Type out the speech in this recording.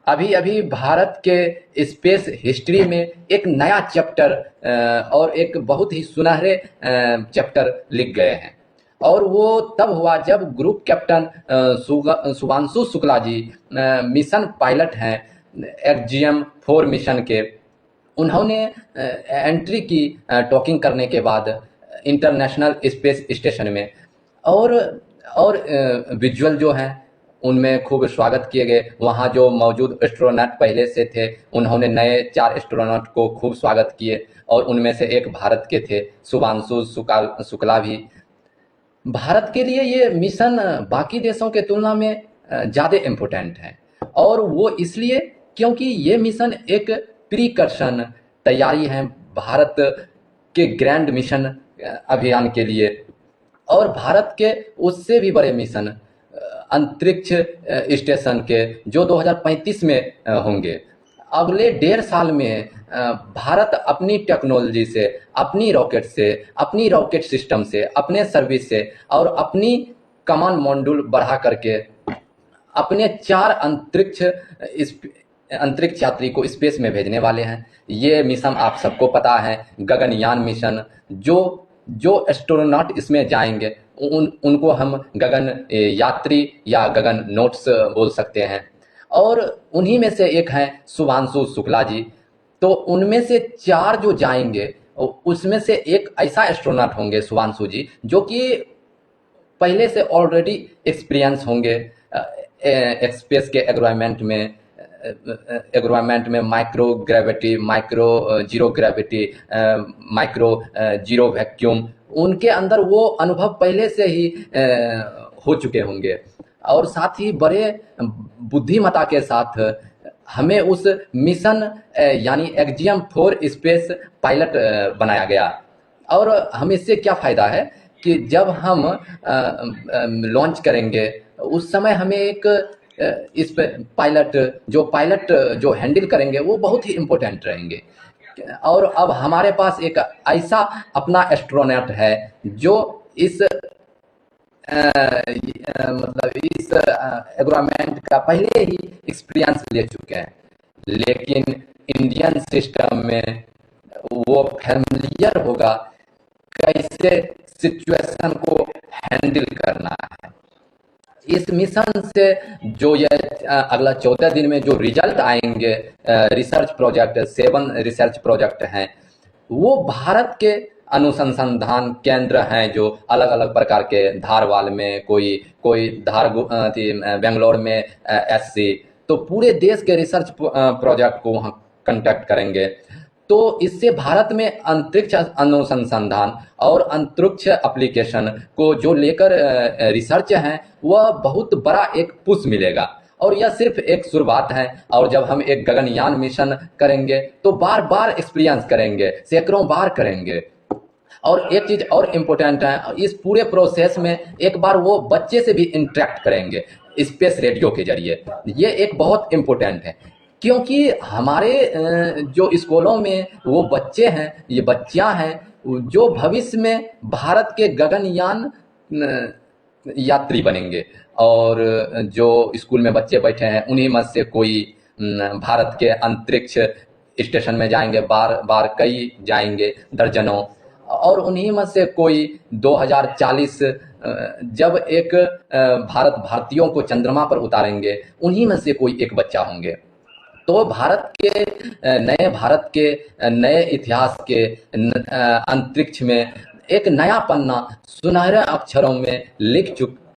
अभी अभी भारत के स्पेस हिस्ट्री में एक नया चैप्टर और एक बहुत ही सुनहरे चैप्टर लिख गए हैं। और वो तब हुआ जब group captain Shubhanshu Shukla ji mission pilot हैं एक्सजीएम 4 मिशन के। उन्होंने एंट्री की टॉकिंग करने के बाद इंटरनेशनल स्पेस स्टेशन में। और और विजुअल जो हैं उनमें खूब स्वागत किए गए। वहाँ जो मौजूद एस्ट्रोनॉट पहले से थे उन्होंने नए 4 एस्ट्रोनॉट को खूब स्वागत किए, और उनमें से एक भारत के थे, शुभांशु शुक्ला भी। भारत के लिए ये मिशन बाकी देशों के तुलना में ज़्यादा इम्पोर्टेंट है। और वो इसलिए क्योंकि ये मिशन एक प्रीकर्षण तैयारी है भारत के ग्रैंड मिशन अभियान के लिए। और भारत के उससे भी बड़े मिशन अंतरिक्ष स्टेशन के जो 2035 में होंगे। अगले 1.5 साल में भारत अपनी टेक्नोलॉजी से, अपनी रॉकेट से, अपनी रॉकेट सिस्टम से, अपने सर्विस से और अपनी कमांड मॉड्यूल बढ़ा करके अपने 4 अंतरिक्ष यात्री को स्पेस में भेजने वाले हैं। ये मिशन आप सबको पता है, गगनयान मिशन। जो एस्ट्रोनॉट इसमें जाएंगे उनको हम गगन यात्री या गगन नोट्स बोल सकते हैं। और उन्हीं में से एक हैं शुभांशु शुक्ला जी। तो उनमें से 4 जो जाएंगे उसमें से एक ऐसा एस्ट्रोनॉट होंगे शुभांशु जी जो कि पहले से ऑलरेडी एक्सपीरियंस होंगे स्पेस के एनवायरनमेंट में micro gravity, micro zero gravity, micro zero vacuum, उनके अंदर वो अनुभव पहले से ही हो चुके होंगे। और साथ ही बड़े बुद्धिमत्ता के साथ हमें उस मिशन यानी एक्सजीएम 4 स्पेस पायलट बनाया गया। और हमें इससे क्या फ़ायदा है कि जब हम लॉन्च करेंगे उस समय हमें एक इस पायलट जो हैंडल करेंगे वो बहुत ही इम्पोर्टेंट रहेंगे। और अब हमारे पास एक ऐसा अपना एस्ट्रोनॉट है जो इस मतलब इस एनवायरनमेंट का पहले ही एक्सपीरियंस ले चुके हैं, लेकिन इंडियन सिस्टम में वो फैमिलियर होगा कैसे सिचुएशन को हैंडल करना है। इस मिशन से जो ये अगला 14 दिन में जो रिजल्ट आएंगे, रिसर्च प्रोजेक्ट 7 रिसर्च प्रोजेक्ट हैं, वो भारत के अनुसंधान केंद्र हैं जो अलग अलग प्रकार के, धारवाल में कोई बेंगलोर में एससी, तो पूरे देश के रिसर्च प्रोजेक्ट को वहाँ कंडक्ट करेंगे। तो इससे भारत में अंतरिक्ष अनुसंधान और अंतरिक्ष एप्लीकेशन को जो लेकर रिसर्च है वह बहुत बड़ा एक पुश मिलेगा। और यह सिर्फ एक शुरुआत है, और जब हम एक गगनयान मिशन करेंगे तो बार बार एक्सपीरियंस करेंगे, सैकड़ों बार करेंगे। और एक चीज़ और इम्पोर्टेंट है, इस पूरे प्रोसेस में एक बार वो बच्चे से भी इंटरेक्ट करेंगे स्पेस रेडियो के जरिए। ये एक बहुत इम्पोर्टेंट है क्योंकि हमारे जो स्कूलों में वो बच्चे हैं, ये बच्चियां हैं जो भविष्य में भारत के गगनयान यात्री बनेंगे। और जो स्कूल में बच्चे बैठे हैं उन्हीं में से कोई भारत के अंतरिक्ष स्टेशन में जाएंगे, बार बार कई जाएंगे, दर्जनों। और उन्हीं में से कोई 2040 जब एक भारतीयों को चंद्रमा पर उतारेंगे, उन्हीं में से कोई एक बच्चा होंगे। तो भारत के नए इतिहास के अंतरिक्ष में एक नया पन्ना सुनहरे अक्षरों में